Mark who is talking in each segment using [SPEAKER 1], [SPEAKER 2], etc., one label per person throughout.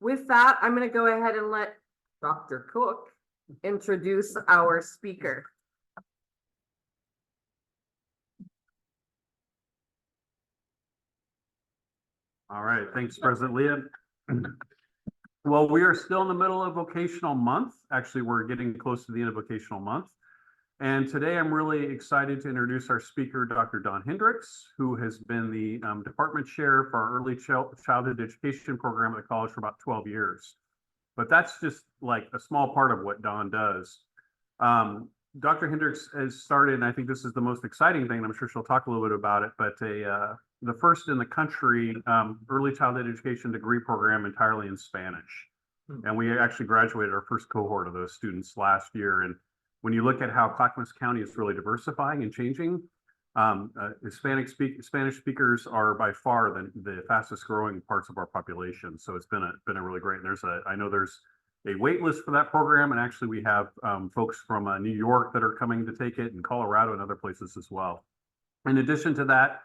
[SPEAKER 1] With that, I'm going to go ahead and let Dr. Cook introduce our speaker.
[SPEAKER 2] All right, thanks, President Leah. Well, we are still in the middle of vocational month. Actually, we're getting close to the end of vocational month. And today I'm really excited to introduce our speaker, Dr. Don Hendricks, who has been the department chair for our early childhood education program at the college for about 12 years. But that's just like a small part of what Don does. Dr. Hendricks has started, and I think this is the most exciting thing, and I'm sure she'll talk a little bit about it, but the first in the country early childhood education degree program entirely in Spanish. And we actually graduated our first cohort of those students last year. And when you look at how Clackamas County is really diversifying and changing, Spanish speakers are by far the fastest growing parts of our population. So it's been a really great. And I know there's a wait list for that program, and actually we have folks from New York that are coming to take it, and Colorado and other places as well. In addition to that,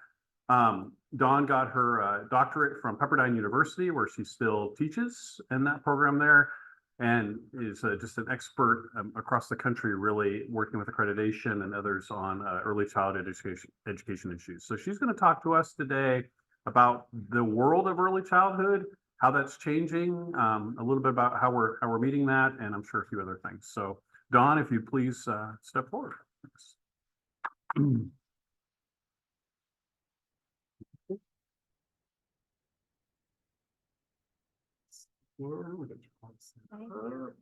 [SPEAKER 2] Dawn got her doctorate from Pepperdine University, where she still teaches in that program there, and is just an expert across the country, really working with accreditation and others on early childhood education issues. So she's going to talk to us today about the world of early childhood, how that's changing, a little bit about how we're meeting that, and I'm sure a few other things. So Dawn, if you please step forward.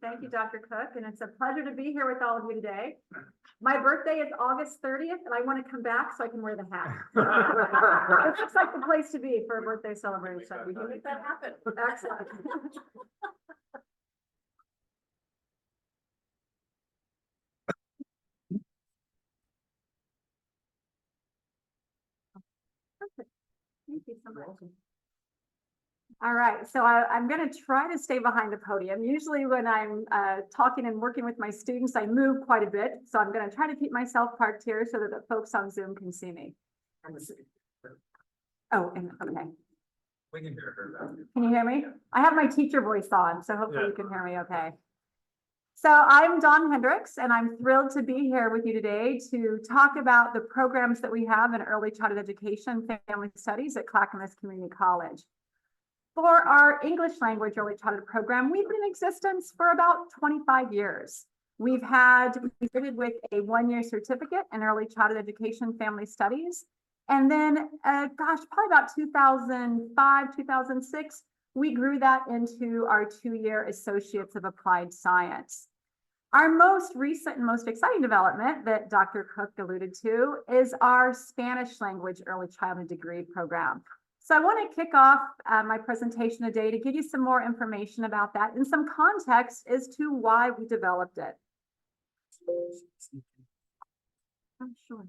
[SPEAKER 3] Thank you, Dr. Cook, and it's a pleasure to be here with all of you today. My birthday is August 30th, and I want to come back so I can wear the hat. It looks like the place to be for a birthday celebration. We can make that happen. Excellent. Thank you so much. All right, so I'm going to try to stay behind the podium. Usually when I'm talking and working with my students, I move quite a bit. So I'm going to try to keep myself parked here so that the folks on Zoom can see me. Oh, and okay.
[SPEAKER 4] We can hear her.
[SPEAKER 3] Can you hear me? I have my teacher voice on, so hopefully you can hear me okay. So I'm Dawn Hendricks, and I'm thrilled to be here with you today to talk about the programs that we have in early childhood education, family studies at Clackamas Community College. For our English language early childhood program, we've been in existence for about 25 years. We started with a one-year certificate in early childhood education, family studies. And then, probably about 2005, 2006, we grew that into our 2-year Associates of Applied Science. Our most recent and most exciting development that Dr. Cook alluded to is our Spanish language early childhood degree program. So I want to kick off my presentation today to give you some more information about that and some context as to why we developed it. Oh, sure.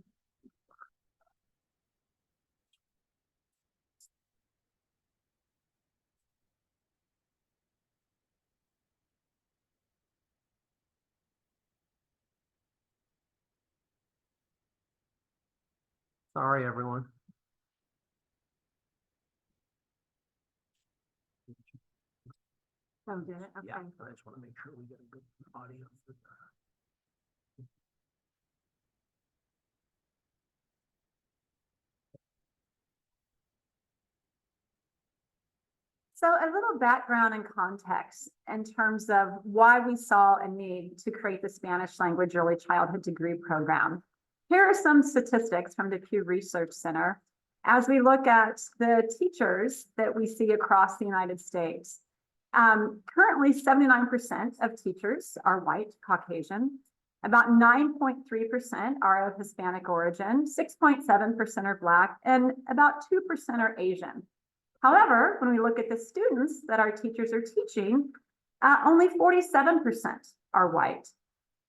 [SPEAKER 4] Sorry, everyone.
[SPEAKER 3] Oh, did it? Okay.
[SPEAKER 4] Yeah, I just want to make sure we get a good audio.
[SPEAKER 3] So a little background and context in terms of why we saw a need to create the Spanish language early childhood degree program. Here are some statistics from the Pew Research Center as we look at the teachers that we see across the United States. Currently, 79% of teachers are white, Caucasian. About 9.3% are of Hispanic origin, 6.7% are Black, and about 2% are Asian. However, when we look at the students that our teachers are teaching, only 47% are white,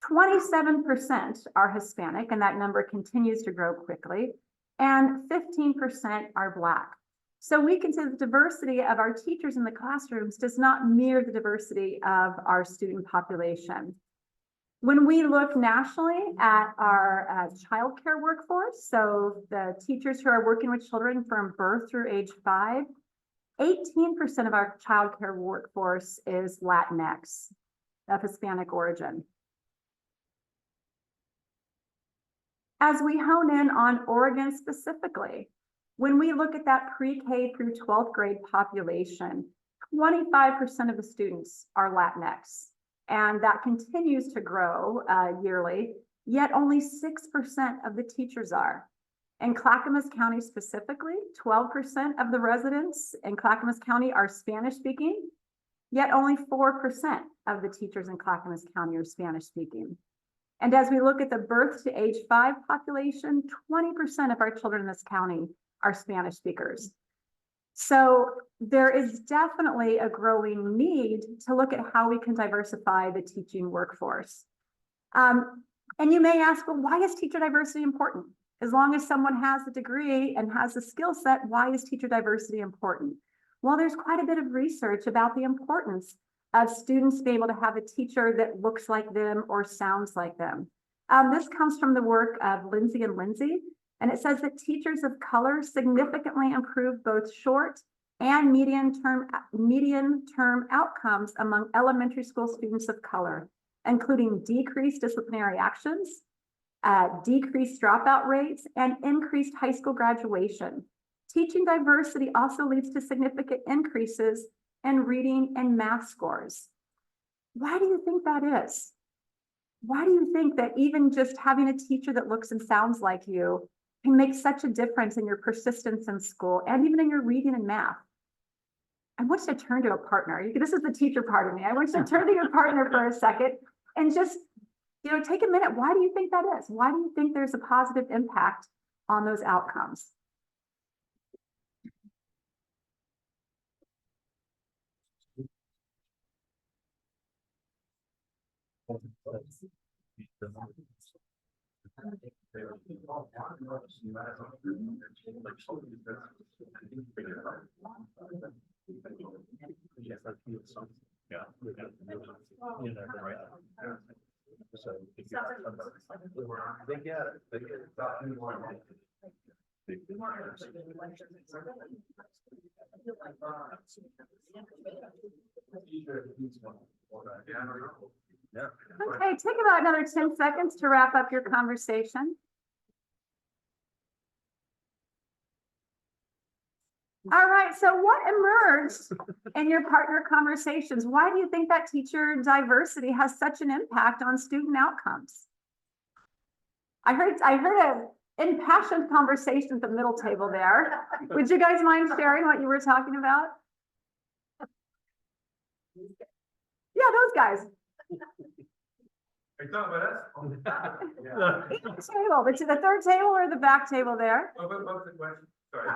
[SPEAKER 3] 27% are Hispanic, and that number continues to grow quickly, and 15% are Black. So we can say the diversity of our teachers in the classrooms does not mirror the diversity of our student population. When we look nationally at our childcare workforce, so the teachers who are working with children from birth through age 5, 18% of our childcare workforce is Latinx, of Hispanic origin. As we hone in on Oregon specifically, when we look at that pre-K through 12th grade population, 25% of the students are Latinx, and that continues to grow yearly, yet only 6% of the teachers are. In Clackamas County specifically, 12% of the residents in Clackamas County are Spanish speaking, yet only 4% of the teachers in Clackamas County are Spanish speaking. And as we look at the birth to age 5 population, 20% of our children in this county are Spanish speakers. So there is definitely a growing need to look at how we can diversify the teaching workforce. And you may ask, well, why is teacher diversity important? As long as someone has a degree and has a skill set, why is teacher diversity important? Well, there's quite a bit of research about the importance of students being able to have a teacher that looks like them or sounds like them. This comes from the work of Lindsay and Lindsay, and it says that teachers of color significantly improve both short and medium-term outcomes among elementary school students of color, including decreased disciplinary actions, decreased dropout rates, and increased high school graduation. Teaching diversity also leads to significant increases in reading and math scores. Why do you think that is? Why do you think that even just having a teacher that looks and sounds like you can make such a difference in your persistence in school and even in your reading and math? I want you to turn to a partner. This is the teacher part of me. I want you to turn to your partner for a second and just, take a minute. Why do you think that is? Why do you think there's a positive impact on those outcomes? Okay, take about another 10 seconds to wrap up your conversation. All right, so what emerged in your partner conversations? Why do you think that teacher diversity has such an impact on student outcomes? I heard an impassioned conversation at the middle table there. Would you guys mind sharing what you were talking about? Yeah, those guys.
[SPEAKER 4] Are you talking about us?
[SPEAKER 3] Either table, but to the third table or the back table there.
[SPEAKER 4] What's the question? Sorry.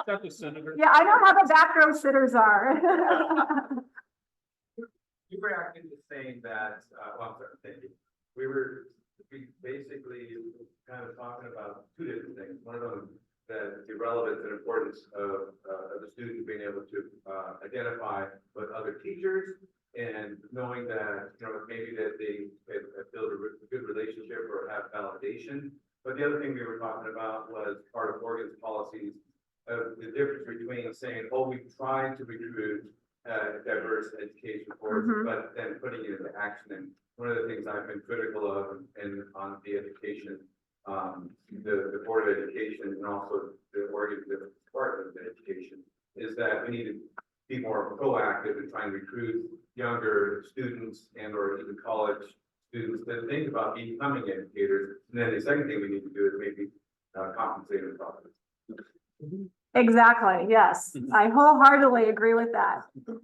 [SPEAKER 2] Got the senator.
[SPEAKER 3] Yeah, I know how the back row sitters are.
[SPEAKER 5] You were actually just saying that, well, I'm sorry, thank you. We basically kind of talking about two different things. One of them, that the relevance and importance of the student being able to identify with other teachers and knowing that, maybe that they build a good relationship or have validation. But the other thing we were talking about was part of Oregon's policies of the difference between saying, oh, we tried to recruit diverse education force, but then putting it into action. And one of the things I've been critical of on the education, the Board of Education and also the Oregon Department of Education, is that we need to be more proactive in trying to recruit younger students and or even college students that think about becoming educators. And then the second thing we need to do is maybe compensate them properly.
[SPEAKER 3] Exactly. Yes, I wholeheartedly agree with that. So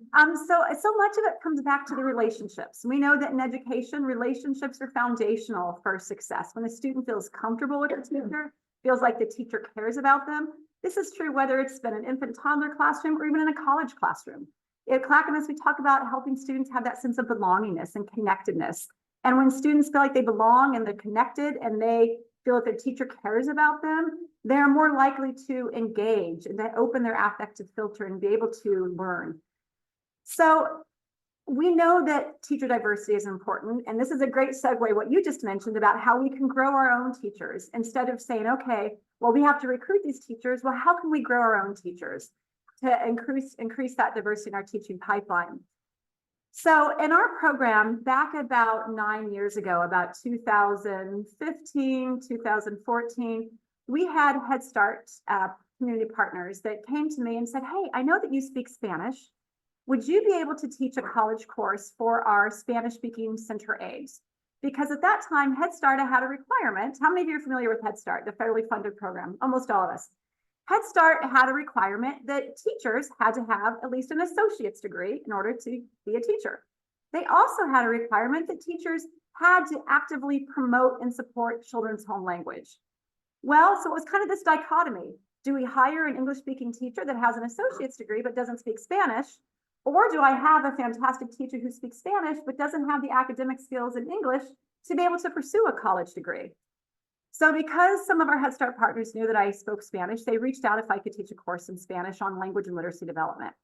[SPEAKER 3] much of it comes back to the relationships. We know that in education, relationships are foundational for success. When a student feels comfortable with the teacher, feels like the teacher cares about them. This is true whether it's been an infant toddler classroom or even in a college classroom. At Clackamas, we talk about helping students have that sense of belongingness and connectedness. And when students feel like they belong and they're connected and they feel that their teacher cares about them, they're more likely to engage and then open their affective filter and be able to learn. So we know that teacher diversity is important, and this is a great segue, what you just mentioned about how we can grow our own teachers instead of saying, okay, well, we have to recruit these teachers. Well, how can we grow our own teachers to increase that diversity in our teaching pipeline? So in our program, back about 9 years ago, about 2015, 2014, we had Head Start community partners that came to me and said, hey, I know that you speak Spanish. Would you be able to teach a college course for our Spanish-speaking center aides? Because at that time, Head Start had a requirement. How many of you are familiar with Head Start, the federally funded program? Almost all of us. Head Start had a requirement that teachers had to have at least an associate's degree in order to be a teacher. They also had a requirement that teachers had to actively promote and support children's home language. Well, so it was kind of this dichotomy. Do we hire an English-speaking teacher that has an associate's degree but doesn't speak Spanish? Or do I have a fantastic teacher who speaks Spanish but doesn't have the academic skills in English to be able to pursue a college degree? So because some of our Head Start partners knew that I spoke Spanish, they reached out if I could teach a course in Spanish on language and literacy development.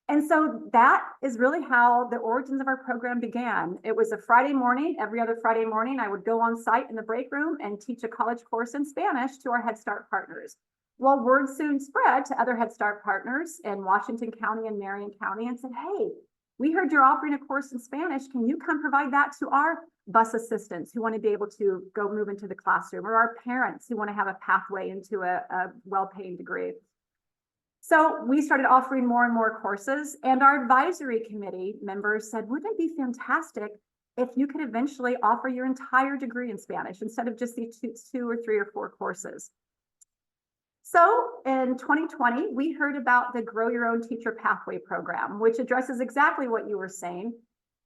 [SPEAKER 3] And so that is really how the origins of our program began. It was a Friday morning. Every other Friday morning, I would go on site in the break room and teach a college course in Spanish to our Head Start partners. Well, word soon spread to other Head Start partners in Washington County and Marion County and said, hey, we heard you're offering a course in Spanish. Can you come provide that to our bus assistants who want to be able to go move into the classroom, or our parents who want to have a pathway into a well-paying degree? So we started offering more and more courses, and our advisory committee members said, wouldn't it be fantastic if you could eventually offer your entire degree in Spanish instead of just these two or three or four courses? So in 2020, we heard about the Grow Your Own Teacher Pathway program, which addresses exactly what you were saying.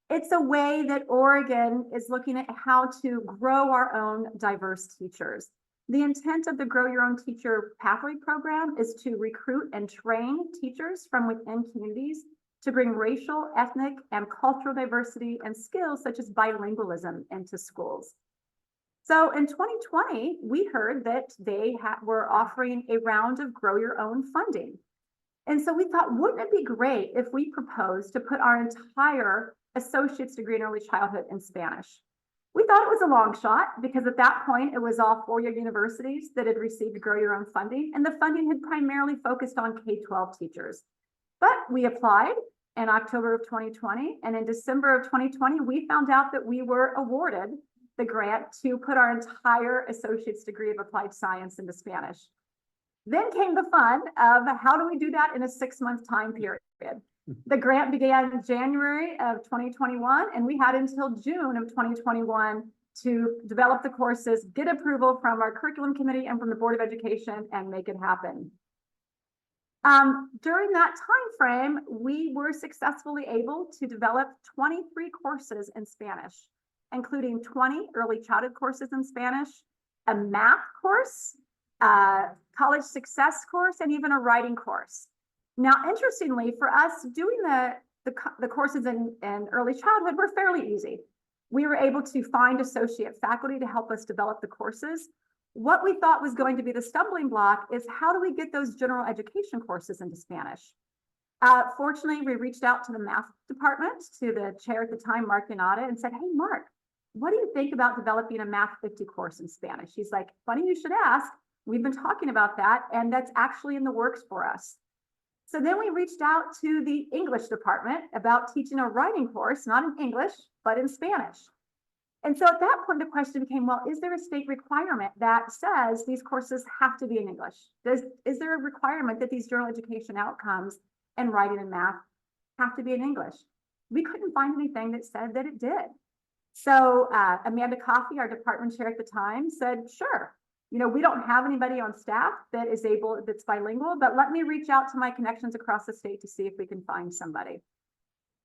[SPEAKER 3] It's a way that Oregon is looking at how to grow our own diverse teachers. The intent of the Grow Your Own Teacher Pathway program is to recruit and train teachers from within communities to bring racial, ethnic, and cultural diversity and skills such as bilingualism into schools. So in 2020, we heard that they were offering a round of Grow Your Own funding. And so we thought, wouldn't it be great if we proposed to put our entire associate's degree in early childhood in Spanish? We thought it was a long shot because at that point, it was all four-year universities that had received Grow Your Own funding, and the funding had primarily focused on K-12 teachers. But we applied in October of 2020, and in December of 2020, we found out that we were awarded the grant to put our entire associate's degree of applied science into Spanish. Then came the fun of how do we do that in a 6-month time period? The grant began in January of 2021, and we had until June of 2021 to develop the courses, get approval from our curriculum committee and from the Board of Education, and make it happen. During that time frame, we were successfully able to develop 23 courses in Spanish, including 20 early childhood courses in Spanish, a math course, a college success course, and even a writing course. Now, interestingly, for us, doing the courses in early childhood were fairly easy. We were able to find associate faculty to help us develop the courses. What we thought was going to be the stumbling block is how do we get those general education courses into Spanish? Fortunately, we reached out to the math department, to the chair at the time, Mark Yanata, and said, hey, Mark, what do you think about developing a Math 50 course in Spanish? He's like, funny you should ask. We've been talking about that, and that's actually in the works for us. So then we reached out to the English department about teaching a writing course, not in English, but in Spanish. And so at that point, the question became, well, is there a state requirement that says these courses have to be in English? Is there a requirement that these general education outcomes and writing and math have to be in English? We couldn't find anything that said that it did. So Amanda Coffey, our department chair at the time, said, sure, you know, we don't have anybody on staff that's bilingual, but let me reach out to my connections across the state to see if we can find somebody.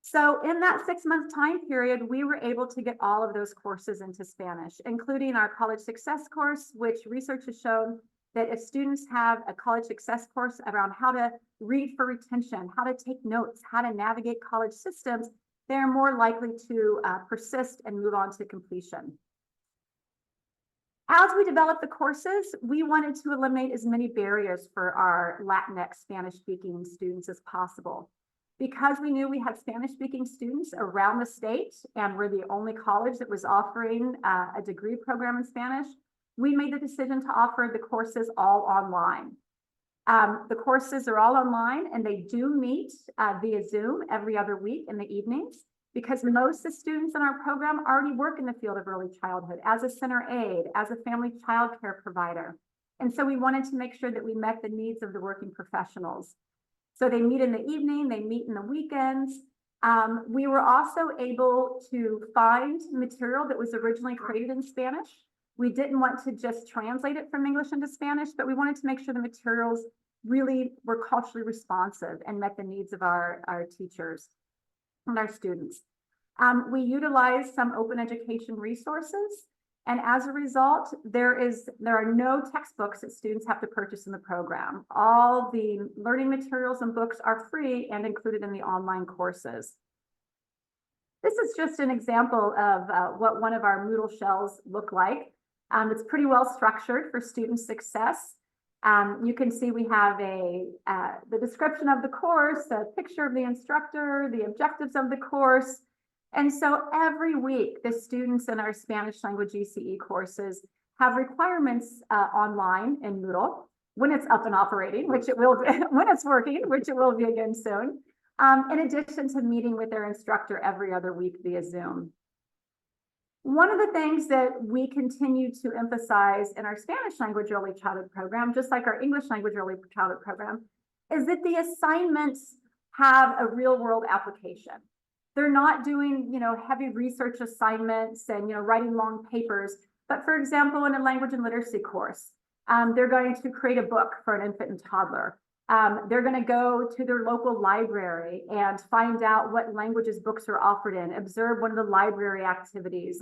[SPEAKER 3] So in that 6-month time period, we were able to get all of those courses into Spanish, including our college success course, which research has shown that if students have a college success course around how to read for retention, how to take notes, how to navigate college systems, they're more likely to persist and move on to completion. As we developed the courses, we wanted to eliminate as many barriers for our Latinx Spanish-speaking students as possible. Because we knew we had Spanish-speaking students around the state and we're the only college that was offering a degree program in Spanish, we made the decision to offer the courses all online. The courses are all online and they do meet via Zoom every other week in the evenings, because most of the students in our program already work in the field of early childhood as a center aide, as a family child care provider. And so we wanted to make sure that we met the needs of the working professionals. So they meet in the evening, they meet in the weekends. We were also able to find material that was originally created in Spanish. We didn't want to just translate it from English into Spanish, but we wanted to make sure the materials really were culturally responsive and met the needs of our teachers and our students. We utilized some open education resources. And as a result, there are no textbooks that students have to purchase in the program. All the learning materials and books are free and included in the online courses. This is just an example of what one of our Moodle shells look like. It's pretty well structured for student success. You can see we have the description of the course, a picture of the instructor, the objectives of the course. And so every week, the students in our Spanish language ECE courses have requirements online in Moodle when it's up and operating, which it will be, when it's working, which it will be again soon, in addition to meeting with their instructor every other week via Zoom. One of the things that we continue to emphasize in our Spanish language early childhood program, just like our English language early childhood program, is that the assignments have a real world application. They're not doing, heavy research assignments and, writing long papers. But for example, in a language and literacy course, they're going to create a book for an infant and toddler. They're going to go to their local library and find out what languages books are offered in, observe one of the library activities.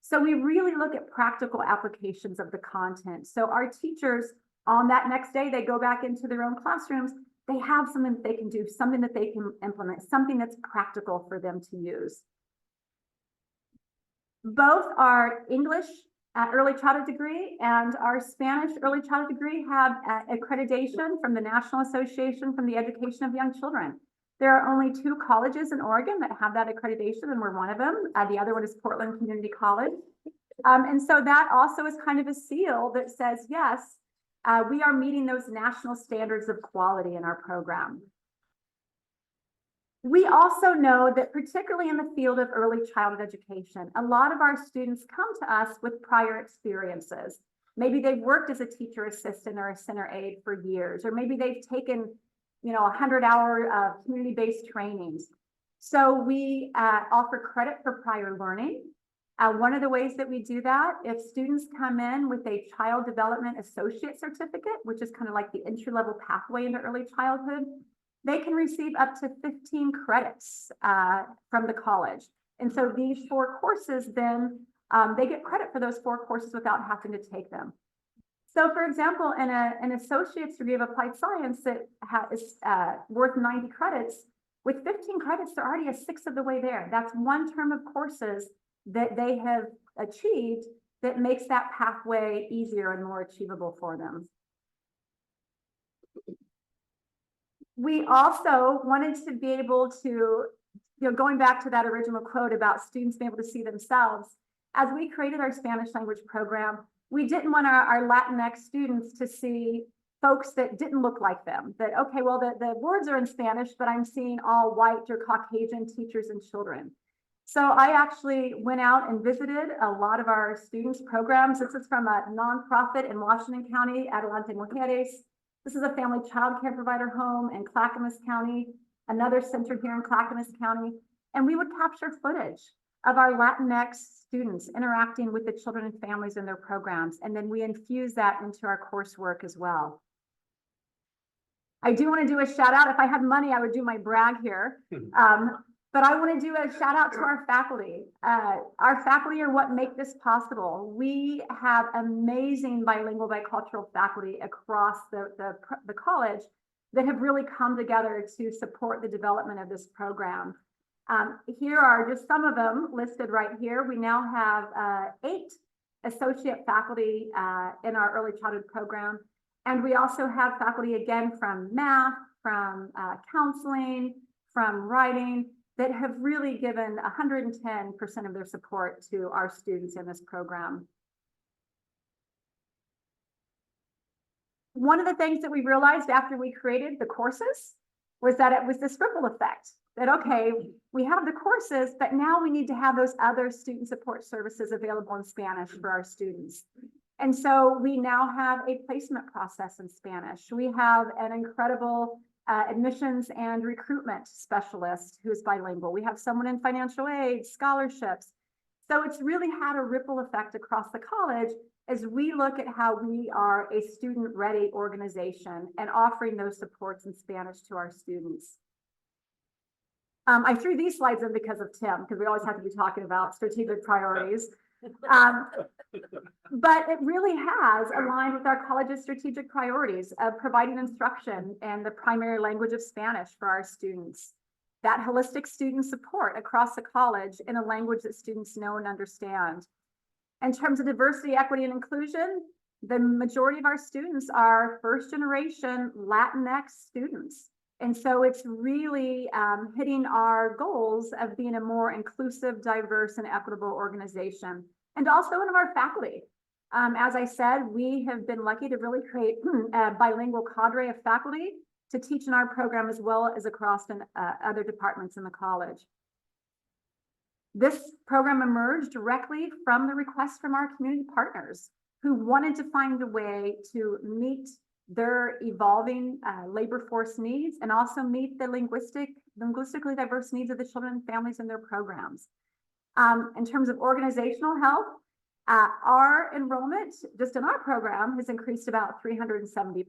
[SPEAKER 3] So we really look at practical applications of the content. So our teachers, on that next day, they go back into their own classrooms. They have something that they can do, something that they can implement, something that's practical for them to use. Both our English early childhood degree and our Spanish early childhood degree have accreditation from the National Association for the Education of Young Children. There are only 2 colleges in Oregon that have that accreditation, and we're one of them. The other one is Portland Community College. And so that also is kind of a seal that says, yes, we are meeting those national standards of quality in our program. We also know that particularly in the field of early childhood education, a lot of our students come to us with prior experiences. Maybe they've worked as a teacher assistant or a center aide for years, or maybe they've taken, 100-hour community-based trainings. So we offer credit for prior learning. One of the ways that we do that, if students come in with a child development associate certificate, which is kind of like the entry-level pathway into early childhood, they can receive up to 15 credits from the college. And so these 4 courses, then they get credit for those 4 courses without having to take them. So for example, in an associate's degree of applied science that is worth 90 credits, with 15 credits, they're already a 1/6 of the way there. That's 1 term of courses that they have achieved that makes that pathway easier and more achievable for them. We also wanted to be able to, going back to that original quote about students being able to see themselves, as we created our Spanish language program, we didn't want our Latinx students to see folks that didn't look like them, that, okay, well, the words are in Spanish, but I'm seeing all white or Caucasian teachers and children. So I actually went out and visited a lot of our students' programs. This is from a nonprofit in Washington County, Adelante Mujeres. This is a family child care provider home in Clackamas County, another center here in Clackamas County. And we would capture footage of our Latinx students interacting with the children and families in their programs. And then we infuse that into our coursework as well. I do want to do a shout out. If I had money, I would do my brag here. But I want to do a shout out to our faculty. Our faculty are what make this possible. We have amazing bilingual, bicultural faculty across the college that have really come together to support the development of this program. Here are just some of them listed right here. We now have 8 associate faculty in our early childhood program. And we also have faculty again from math, from counseling, from writing, that have really given 110% of their support to our students in this program. One of the things that we realized after we created the courses was that it was this ripple effect, that, okay, we have the courses, but now we need to have those other student support services available in Spanish for our students. And so we now have a placement process in Spanish. We have an incredible admissions and recruitment specialist who is bilingual. We have someone in financial aid, scholarships. So it's really had a ripple effect across the college as we look at how we are a student-ready organization and offering those supports in Spanish to our students. I threw these slides in because of Tim, because we always have to be talking about strategic priorities. But it really has aligned with our college's strategic priorities of providing instruction in the primary language of Spanish for our students. That holistic student support across the college in a language that students know and understand. In terms of diversity, equity, and inclusion, the majority of our students are first generation Latinx students. And so it's really hitting our goals of being a more inclusive, diverse, and equitable organization. And also in our faculty. As I said, we have been lucky to really create a bilingual cadre of faculty to teach in our program as well as across other departments in the college. This program emerged directly from the request from our community partners who wanted to find a way to meet their evolving labor force needs and also meet the linguistically diverse needs of the children and families in their programs. In terms of organizational health, our enrollment just in our program has increased about 370%.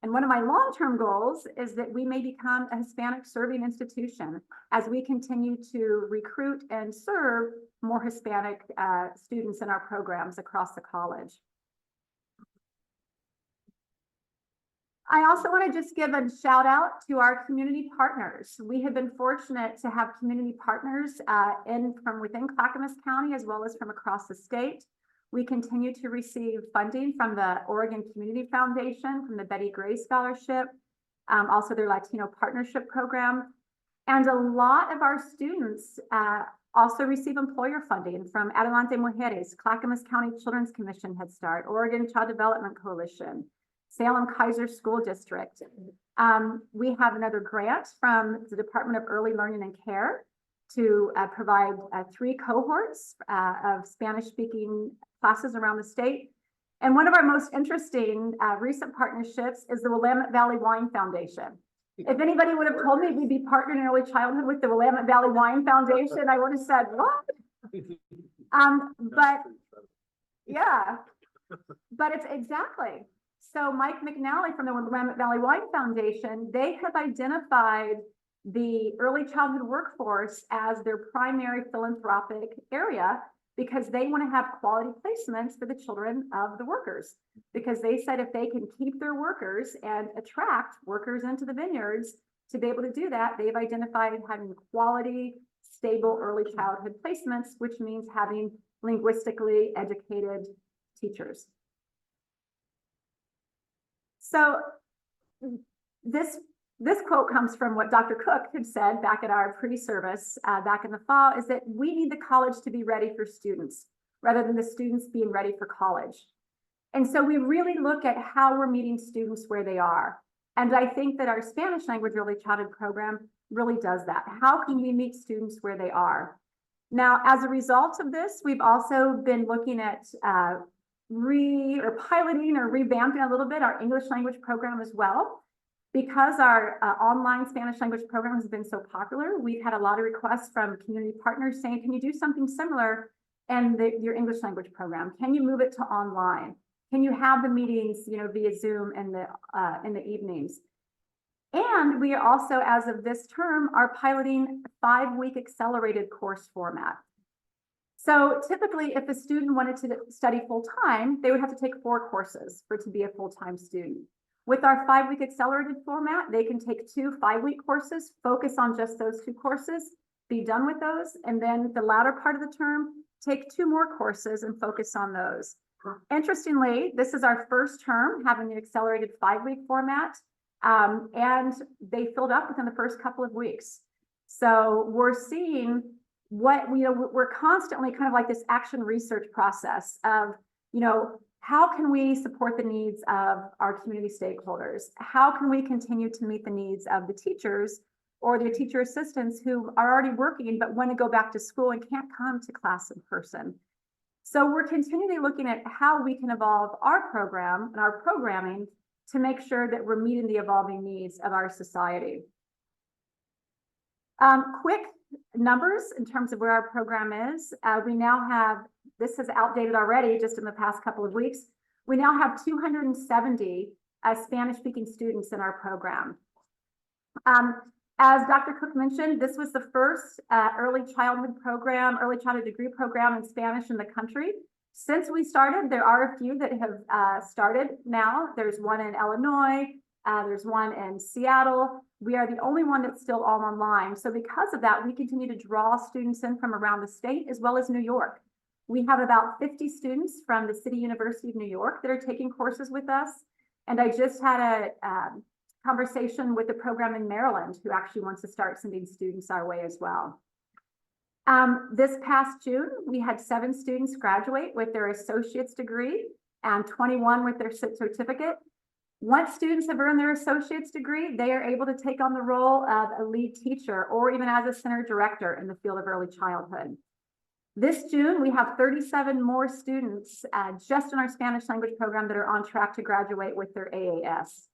[SPEAKER 3] And one of my long-term goals is that we may become a Hispanic serving institution as we continue to recruit and serve more Hispanic students in our programs across the college. I also want to just give a shout out to our community partners. We have been fortunate to have community partners from within Clackamas County as well as from across the state. We continue to receive funding from the Oregon Community Foundation, from the Betty Gray Scholarship, also their Latino Partnership Program. And a lot of our students also receive employer funding from Adelante Mujeres, Clackamas County Children's Commission Head Start, Oregon Child Development Coalition, Salem Kaiser School District. We have another grant from the Department of Early Learning and Care to provide 3 cohorts of Spanish-speaking classes around the state. And one of our most interesting recent partnerships is the Willamette Valley Wine Foundation. If anybody would have told me we'd be partnered in early childhood with the Willamette Valley Wine Foundation, I would have said, what? But yeah, but it's exactly. So Mike McNally from the Willamette Valley Wine Foundation, they have identified the early childhood workforce as their primary philanthropic area because they want to have quality placements for the children of the workers. Because they said if they can keep their workers and attract workers into the vineyards to be able to do that, they've identified having quality, stable early childhood placements, which means having linguistically educated teachers. So this quote comes from what Dr. Cook had said back at our pre-service back in the fall, is that we need the college to be ready for students rather than the students being ready for college. And so we really look at how we're meeting students where they are. And I think that our Spanish language early childhood program really does that. How can we meet students where they are? Now, as a result of this, we've also been looking at piloting or revamping a little bit our English language program as well. Because our online Spanish language program has been so popular, we've had a lot of requests from community partners saying, can you do something similar in your English language program? Can you move it to online? Can you have the meetings, via Zoom in the evenings? And we are also, as of this term, are piloting a 5-week accelerated course format. So typically, if a student wanted to study full-time, they would have to take 4 courses for it to be a full-time student. With our 5-week accelerated format, they can take 2 5-week courses, focus on just those 2 courses, be done with those, and then the latter part of the term, take 2 more courses and focus on those. Interestingly, this is our first term having the accelerated 5-week format. And they filled up within the first couple of weeks. So we're seeing what, we're constantly kind of like this action research process of, how can we support the needs of our community stakeholders? How can we continue to meet the needs of the teachers or their teacher assistants who are already working but want to go back to school and can't come to class in person? So we're continually looking at how we can evolve our program and our programming to make sure that we're meeting the evolving needs of our society. Quick numbers in terms of where our program is. We now have, this is outdated already just in the past couple of weeks. We now have 270 Spanish-speaking students in our program. As Dr. Cook mentioned, this was the first early childhood degree program in Spanish in the country. Since we started, there are a few that have started now. There's one in Illinois, there's one in Seattle. We are the only one that's still all online. So because of that, we continue to draw students in from around the state as well as New York. We have about 50 students from the City University of New York that are taking courses with us. And I just had a conversation with the program in Maryland who actually wants to start sending students our way as well. This past June, we had 7 students graduate with their associate's degree and 21 with their certificate. Once students have earned their associate's degree, they are able to take on the role of a lead teacher or even as a center director in the field of early childhood. This June, we have 37 more students just in our Spanish language program that are on track to graduate with their AAS.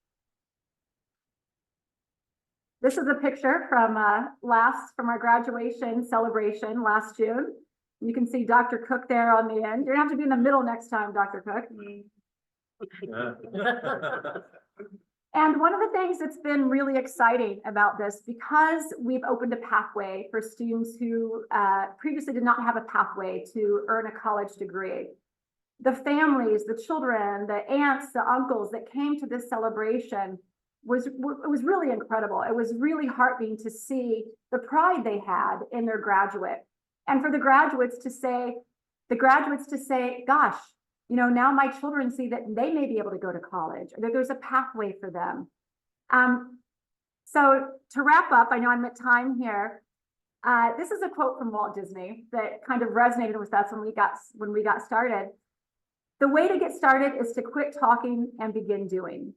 [SPEAKER 3] This is a picture from our graduation celebration last June. You can see Dr. Cook there on the end. You're gonna have to be in the middle next time, Dr. Cook. And one of the things that's been really exciting about this, because we've opened a pathway for students who previously did not have a pathway to earn a college degree. The families, the children, the aunts, the uncles that came to this celebration was really incredible. It was really heartening to see the pride they had in their graduate. And for the graduates to say, gosh, now my children see that they may be able to go to college, or that there's a pathway for them. So to wrap up, I know I'm at time here. This is a quote from Walt Disney that kind of resonated with us when we got started. The way to get started is to quit talking and begin doing.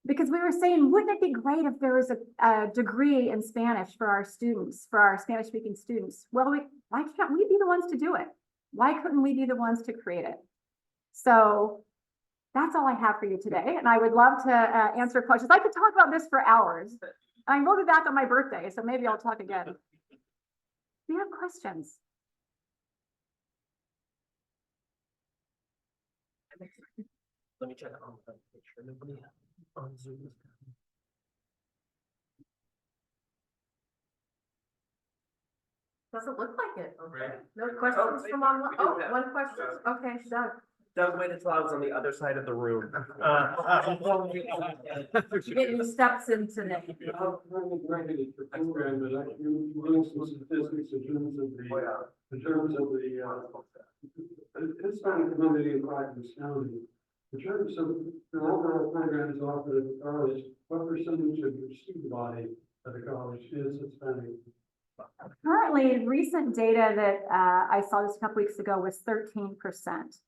[SPEAKER 3] Because we were saying, wouldn't it be great if there was a degree in Spanish for our students, for our Spanish-speaking students? Well, why can't we be the ones to do it? Why couldn't we be the ones to create it? So that's all I have for you today. And I would love to answer questions. I could talk about this for hours. I will be back on my birthday, so maybe I'll talk again. Do you have questions?
[SPEAKER 6] Let me check on the picture. Nobody on Zoom.
[SPEAKER 1] Doesn't look like it.
[SPEAKER 4] Right.
[SPEAKER 1] No questions from online.
[SPEAKER 6] we do
[SPEAKER 1] Oh,
[SPEAKER 6] have-
[SPEAKER 1] one question. Okay, Doug.
[SPEAKER 6] Doug waited till I was on the other side of the room.
[SPEAKER 1] You get your steps in today.
[SPEAKER 7] Program, but you run some statistics in terms of the Hispanic community in Clackamas County. In terms of the overall programs offered at the college, what percentage of your student body at the college is Hispanic?
[SPEAKER 3] Currently, recent data that I saw just a couple weeks ago was 13%.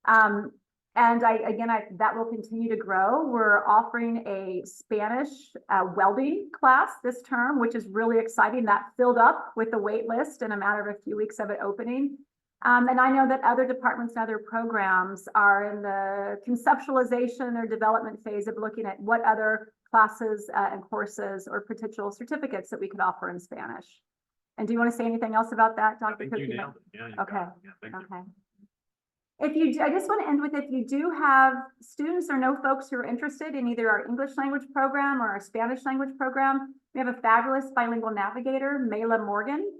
[SPEAKER 3] And that will continue to grow. We're offering a Spanish welding class this term, which is really exciting. That filled up with the wait list in a matter of a few weeks of it opening. And I know that other departments and other programs are in the conceptualization or development phase of looking at what other classes and courses or potential certificates that we could offer in Spanish. And do you want to say anything else about that, Dr. Cook?
[SPEAKER 2] You nailed it. Yeah, you got
[SPEAKER 3] Okay.
[SPEAKER 2] it. Yeah, thank you.
[SPEAKER 3] Okay. I just want to end with, if you do have students or know folks who are interested in either our English language program or our Spanish language program, we have a fabulous bilingual navigator, Mayla Morgan.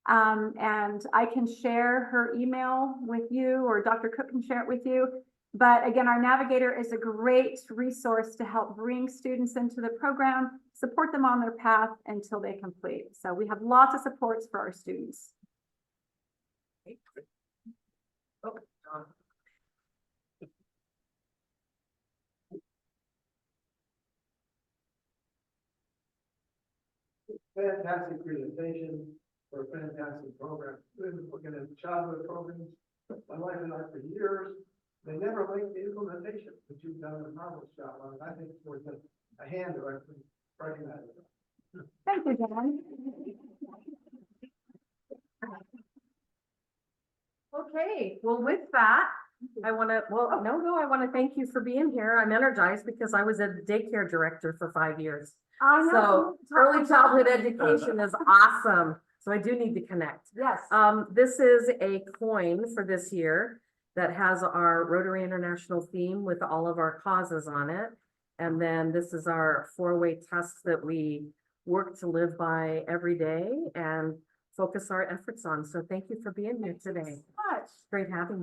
[SPEAKER 3] And I can share her email with you, or Dr. Cook can share it with you. But again, our navigator is a great resource to help bring students into the program, support them on their path until they complete. So we have lots of supports for our students.
[SPEAKER 7] fantastic presentation for a fantastic program. We've been looking at childhood programs, my wife and I for years. They never liked the implementation, but you've done a marvelous job on it. I think it's worth a hand to actually writing that.
[SPEAKER 3] Thank you, John.
[SPEAKER 1] Okay, well, with that, I want to, well, I want to thank you for being here. I'm energized because I was a daycare director for 5 years.
[SPEAKER 3] I know.
[SPEAKER 1] So early childhood education is awesome. So I do need to connect.
[SPEAKER 3] Yes.
[SPEAKER 1] This is a coin for this year that has our Rotary International theme with all of our causes on it. And then this is our 4-way test that we work to live by every day and focus our efforts on. So thank you for being here today.
[SPEAKER 3] Much.
[SPEAKER 1] Great having you.